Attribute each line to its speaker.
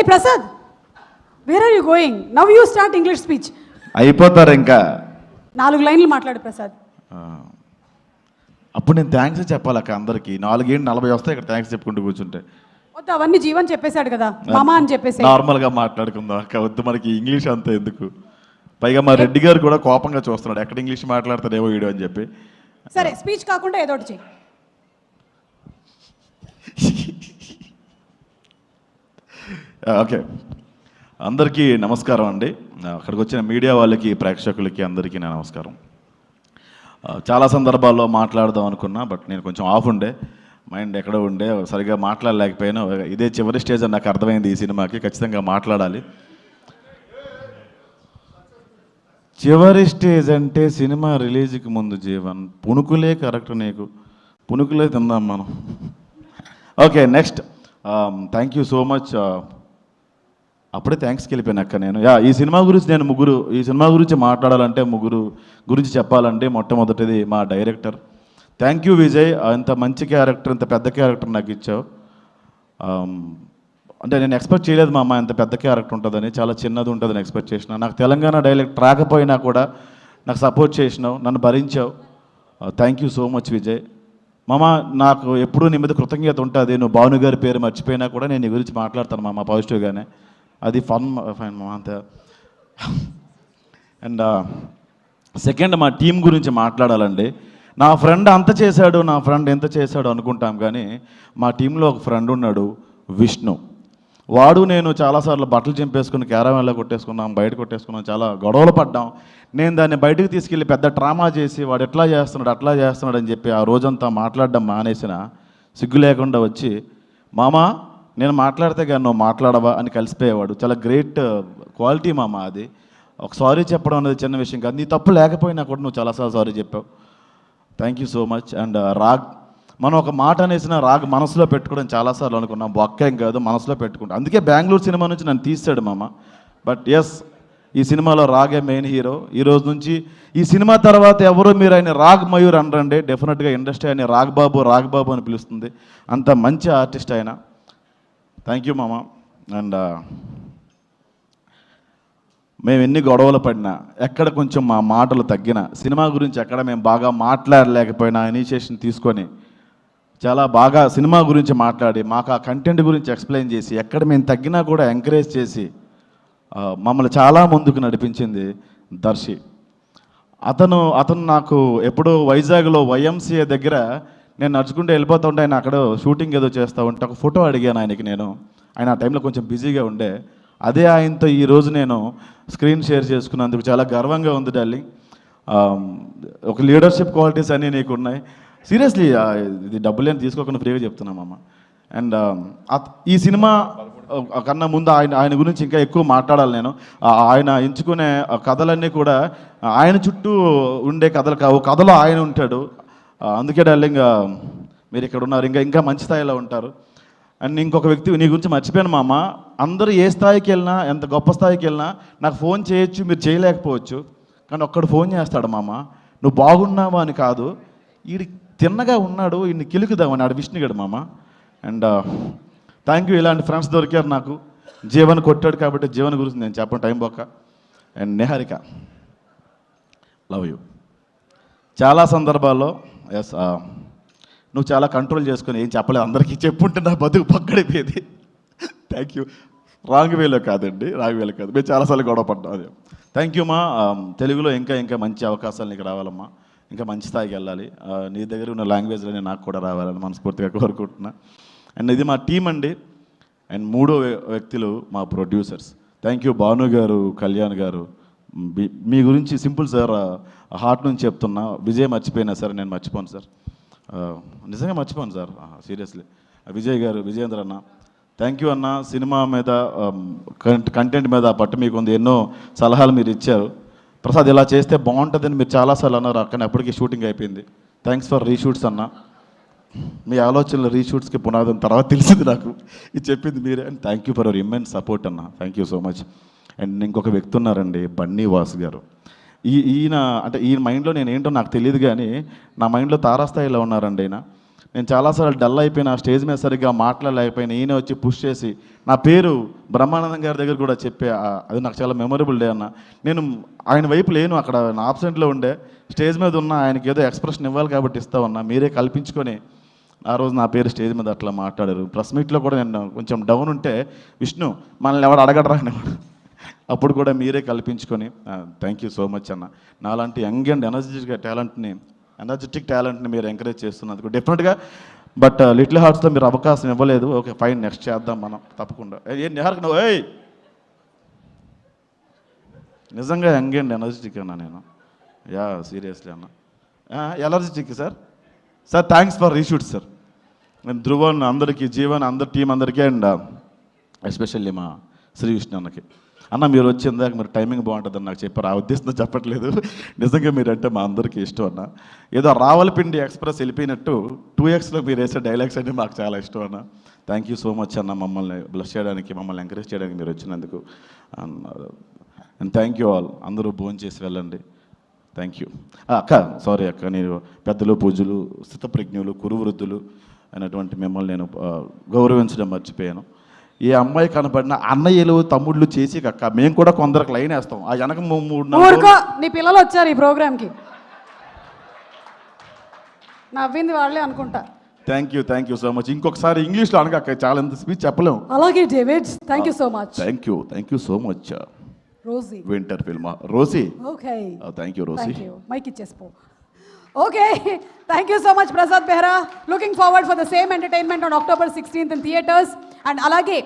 Speaker 1: Prasad, where are you going? Now you start English speech.
Speaker 2: అయిపోతారు ఇంకా
Speaker 1: 4 లైన్లు మాట్లాడు ప్రసాద్.
Speaker 2: అప్పుడు నేను థ్యాంక్స్ చెప్పాలక్క అందరికి. 4:40 వస్తాయి ఇక్కడ థ్యాంక్స్ చెప్పుకుంటూ కూర్చుంటే.
Speaker 1: వద్దు, అవన్నీ జీవన్ చెప్పేశాడు కదా, మామా అని చెప్పేసి
Speaker 2: నార్మల్గా మాట్లాడుకుందాం అక్క, వద్దు మనకి ఇంగ్లీష్ అంతా ఎందుకు. పైగా మా రెడ్డి గారు కూడా కోపంగా చూస్తున్నాడు, ఎక్కడ ఇంగ్లీష్ మాట్లాడతాడేమో వీడియో అని చెప్పి.
Speaker 1: సరే, స్పీచ్ కాకుండా ఏదో ఒకటి చెయ్యి.
Speaker 2: ఓకే, అందరికీ నమస్కారం అండి. అక్కడికి వచ్చిన మీడియా వాళ్ళకి, ప్రేక్షకులకి అందరికీ నా నమస్కారం. చాలా సందర్భాల్లో మాట్లాడదాం అనుకున్నా, బట్ నేను కొంచెం ఆఫ్ ఉండే, మైండ్ ఎక్కడో ఉండే, సరిగ్గా మాట్లాడలేకపోయినా. ఇదే చివరి స్టేజ్ అని నాకు అర్థమైంది ఈ సినిమాకి, ఖచ్చితంగా మాట్లాడాలి. చివరి స్టేజ్ అంటే సినిమా రిలీజ్కి ముందు జీవన్, పుణుకులే కరెక్ట్, నీకు పుణుకులే తిందాం మనం. Okay, next. Thank you so much. అప్పుడే థ్యాంక్స్కి వెళ్ళిపోయినాక నేను ఈ సినిమా గురించి మాట్లాడాలంటే ముగ్గురు గురించి చెప్పాలంటే మొట్టమొదటిది మా డైరెక్టర్. థ్యాంక్ యూ విజయ్, ఇంత మంచి క్యారెక్టర్, ఇంత పెద్ద క్యారెక్టర్ నాకు ఇచ్చావు. అంటే నేను ఎక్స్పెక్ట్ చేయలేదు మా అమ్మ ఇంత పెద్ద క్యారెక్టర్ ఉంటుందని, చాలా చిన్నది ఉంటుందని ఎక్స్పెక్ట్ చేసిన. నాకు తెలంగాణ డైలెక్ట్ రాకపోయినా కూడా నాకు సపోర్ట్ చేసినావు, నన్ను భరించావు. Thank you so much Vijay. మామ, నాకు ఎప్పుడూ నీ మీద కృతజ్ఞత ఉంటుంది. నువ్వు భాను గారి పేరు మర్చిపోయినా కూడా నేను నీ గురించి మాట్లాడతాను మామ పాజిటివ్గానే. అది ఫైన్ మామ అంతే. అండ్ సెకండ్, మా టీం గురించి మాట్లాడాలండి. నా ఫ్రెండ్ అంత చేశాడు, నా ఫ్రెండ్ ఎంత చేశాడు అనుకుంటాం, కానీ మా టీంలో ఒక ఫ్రెండ్ ఉన్నాడు, విష్ణు. వాడు నేను చాలాసార్లు బట్టలు చింపేసుకుని క్యారవాన్లో కొట్టేసుకున్నాం, బయట కొట్టేసుకున్నాం, చాలా గొడవలు పడ్డాం. నేను దాన్ని బయటకు తీసుకెళ్ళి పెద్ద డ్రామా చేసి వాడు ఎట్లా చేస్తున్నాడు అట్లా చేస్తున్నాడు అని చెప్పి ఆ రోజంతా మాట్లాడడం మానేసిన, సిగ్గు లేకుండా వచ్చి, మామా నేను మాట్లాడితే కానీ నువ్వు మాట్లాడవా అని కలిసిపోయేవాడు. చాలా గ్రేట్ క్వాలిటీ మామ అది. ఒక సారీ చెప్పడం అనేది చిన్న విషయం కాదు, నీ తప్పు లేకపోయినా కూడా నువ్వు చాలాసార్లు సారీ చెప్పావు. Thank you so much. And రాగ్, మనం ఒక మాట అనేసిన రాగ్ మనసులో పెట్టుకోవడం చాలాసార్లు అనుకున్నాం, బొక్కేం కాదు మనసులో పెట్టుకుంటాం. అందుకే బెంగళూరు సినిమా నుంచి నన్ను తీసాడు మామ. బట్ ఎస్, ఈ సినిమాలో రాగే మెయిన్ హీరో. ఈ రోజు నుంచి ఈ సినిమా తర్వాత ఎవరు మీరు ఆయన రాగ్ మయూర్ అనరండి, డెఫినెట్గా ఇండస్ట్రీ ఆయన రాగ్ బాబు అని పిలుస్తుంది. అంత మంచి ఆర్టిస్ట్ ఆయన. థ్యాంక్ యూ మామ. అండ్ మేము ఎన్ని గొడవలు పడినా, ఎక్కడ కొంచెం మా మాటలు తగ్గినా, సినిమా గురించి ఎక్కడ మేము బాగా మాట్లాడలేకపోయినా ఇనిషియేషన్ తీసుకొని చాలా బాగా సినిమా గురించి మాట్లాడి మాకు ఆ కంటెంట్ గురించి ఎక్స్ప్లెయిన్ చేసి, ఎక్కడ మేము తగ్గినా కూడా ఎంకరేజ్ చేసి మమ్మల్ని చాలా ముందుకు నడిపించింది దర్శి. అతను నాకు ఎప్పుడో వైజాగ్లో YMCA దగ్గర నేను నడుచుకుంటూ వెళ్ళిపోతూ ఉంటే, ఆయన అక్కడ షూటింగ్ ఏదో చేస్తూ ఉంటే ఒక ఫోటో అడిగాను ఆయనకి. ఆయన ఆ టైంలో కొంచెం బిజీగా ఉండే. అదే ఆయనతో ఈరోజు నేను స్క్రీన్ షేర్ చేసుకున్నందుకు చాలా గర్వంగా ఉంది డార్లింగ్. ఒక లీడర్షిప్ క్వాలిటీస్ అన్నీ నీకు ఉన్నాయి. సీరియస్లీ, ఇది డబ్బులేని తీసుకోకుండా ఫ్రీగా చెప్తున్నామమ్మ. అండ్ ఈ సినిమా కన్నా ముందు ఆయన గురించి ఇంకా ఎక్కువ మాట్లాడాలి నేను. ఆయన ఎంచుకునే కథలన్నీ కూడా ఆయన చుట్టూ ఉండే కథలు కావు, కథలో ఆయన ఉంటాడు. అందుకే డార్లింగ్, మీరు ఇక్కడ ఉన్నారు, ఇంకా మంచి స్థాయిలో ఉంటారు. అండ్ ఇంకొక వ్యక్తి నీ గురించి మర్చిపోయాను మామ. అందరూ ఏ స్థాయికి వెళ్ళినా, ఎంత గొప్ప స్థాయికి వెళ్ళినా నాకు ఫోన్ చేయొచ్చు, మీరు చేయలేకపోవచ్చు, కానీ ఒక్కడు ఫోన్ చేస్తాడు మామ, నువ్వు బాగున్నావా అని కాదు, వీడి తిన్నగా ఉన్నాడు, వీడిని కిలుకుదామని, ఆడు విష్ణుగాడు మామ. అండ్ థ్యాంక్ యూ, ఇలాంటి ఫ్రెండ్స్ దొరికారు నాకు. జీవన్ కొట్టాడు కాబట్టి జీవన్ గురించి నేను చెప్పను టైం పోక. And Niharika, love you. చాలా సందర్భాల్లో ఎస్, నువ్వు చాలా కంట్రోల్ చేసుకొని ఏం చెప్పలేదు, అందరికీ చెప్పుంటే నా బతుకు పక్కడిపోయేది. Thank you. రాంగ్ వేలో కాదండి, రాంగ్ వేలో కాదు, మేము చాలాసార్లు గొడవ పడ్డాం. అదే థ్యాంక్ యూ మా. తెలుగులో ఇంకా మంచి అవకాశాలు నీకు రావాలమ్మా, ఇంకా మంచి స్థాయికి వెళ్ళాలి. నీ దగ్గర ఉన్న లాంగ్వేజ్లోనే నాకు కూడా రావాలని మనస్ఫూర్తిగా కోరుకుంటున్నా. అండ్ ఇది మా టీం అండి. అండ్ మూడో వ్యక్తులు మా ప్రొడ్యూసర్స్. థ్యాంక్ యూ భాను గారు, కళ్యాణ్ గారు. మీ గురించి సింపుల్ సార్, హార్ట్ నుంచి చెప్తున్నా. విజయ్ మర్చిపోయినా సార్, నేను మర్చిపోను సార్, నిజంగా మర్చిపోను సార్, సీరియస్లీ. విజయ్ గారు, విజయేంద్ర అన్న, థ్యాంక్ యూ అన్న. సినిమా మీద కంటెంట్ మీద పట్టు మీకు ఉంది, ఎన్నో సలహాలు మీరు ఇచ్చారు. ప్రసాద్ ఇలా చేస్తే బాగుంటుందని మీరు చాలాసార్లు అన్నారు, కానీ అప్పటికి షూటింగ్ అయిపోయింది. థ్యాంక్స్ ఫర్ రీషూట్స్ అన్న. మీ ఆలోచనలు రీషూట్స్కి పునాదం తర్వాత తెలిసింది నాకు, ఇది చెప్పింది మీరే. And thank you for our immense support అన్న, thank you so much. And ఇంకొక వ్యక్తి ఉన్నారండి, బన్నీ వాసు గారు. ఈయన మైండ్లో నేను ఏంటో నాకు తెలియదు, కానీ నా మైండ్లో తారాస్థాయిలో ఉన్నారండి. ఆయన నేను చాలాసార్లు డల్ అయిపోయినా, స్టేజ్ మీద సరిగ్గా మాట్లాడలేకపోయినా ఈయన వచ్చి పుష్ చేసి నా పేరు బ్రహ్మానందం గారి దగ్గర కూడా చెప్పే అది నాకు చాలా మెమొరబుల్ డే అన్న. నేను ఆయన వైపు లేను, అక్కడ నా ఆబ్సెంట్లో ఉండే, స్టేజ్ మీద ఉన్న ఆయనకి ఏదో ఎక్స్ప్రెషన్ ఇవ్వాలి కాబట్టి ఇస్తా ఉన్నా. మీరే కల్పించుకొని ఆ రోజు నా పేరు స్టేజ్ మీద అట్లా మాట్లాడారు. ప్రెస్ మీట్లో కూడా నేను కొంచెం డౌన్ ఉంటే విష్ణు మనల్ని ఎవరు అడగడరా అనేవాడు, అప్పుడు కూడా మీరే కల్పించుకొని థ్యాంక్ యూ సో మచ్ అన్న. నాలాంటి యంగ్ అండ్ ఎనర్జెటిక్ టాలెంట్ని మీరు ఎంకరేజ్ చేస్తున్నందుకు డెఫినెట్గా. బట్ లిటిల్ హార్ట్స్లో మీరు అవకాశం ఇవ్వలేదు, ఓకే ఫైన్, నెక్స్ట్ చేద్దాం మనం తప్పకుండా. ఏ నిహార్కి నువ్వు నిజంగా యంగ్ అండ్ ఎనర్జెటిక్ అన్నా నేను, యా సీరియస్లీ అన్న. Energetic sir. Thanks for reshoot sir. నేను ధ్రువన్ అందరికీ, జీవన్ అందరి టీం అందరికీ, అండ్ ఎస్పెషల్లీ మా శ్రీ విష్ణు అన్నకి. అన్న మీరు వచ్చేందాక మీరు టైమింగ్ బాగుంటుందని నాకు చెప్పారు, ఆ ఉద్దేశంతో చెప్పట్లేదు, నిజంగా మీరంటే మా అందరికీ ఇష్టం అన్న. ఏదో రావలపిండి ఎక్స్ప్రెస్ వెళ్ళిపోయినట్టు 2Xలో మీరు వేసే డైలాగ్స్ అంటే మాకు చాలా ఇష్టం అన్న. థ్యాంక్ యూ సో మచ్ అన్న, మమ్మల్ని బ్లెస్ చేయడానికి, మమ్మల్ని ఎంకరేజ్ చేయడానికి మీరు వచ్చినందుకు. And thank you all. అందరూ భోజనం చేసి వెళ్ళండి. థ్యాంక్ యూ అక్క. సారీ అక్క, నేను పెద్దలు, పూజలు, స్థితప్రజ్ఞులు, కురువృద్ధులు అయినటువంటి మిమ్మల్ని నేను గౌరవించడం మర్చిపోయాను. ఏ అమ్మాయి కనపడిన అన్నయ్యలు, తమ్ముళ్ళు చేసి అక్క మేము కూడా కొందరికి లైన్ వేస్తాం. ఆ వెనక 3
Speaker 1: నీ పిల్లలు వచ్చారు ఈ ప్రోగ్రామ్కి, నవ్వింది వాళ్ళే అనుకుంటా.
Speaker 2: Thank you so much. ఇంకొకసారి ఇంగ్లీష్లో అనక, చాలా ఎంత స్పీచ్ చెప్పలేము.
Speaker 1: అలాగే David, thank you so much.
Speaker 2: Thank you so much.
Speaker 1: Rosie
Speaker 2: winter film Rosie.
Speaker 1: Okay,
Speaker 2: thank you Rosie.
Speaker 1: Mike ఇచ్చేసిపో. Okay, thank you so much Prasad Behra. Looking forward for the same entertainment on October 16th in theaters. And అలాగే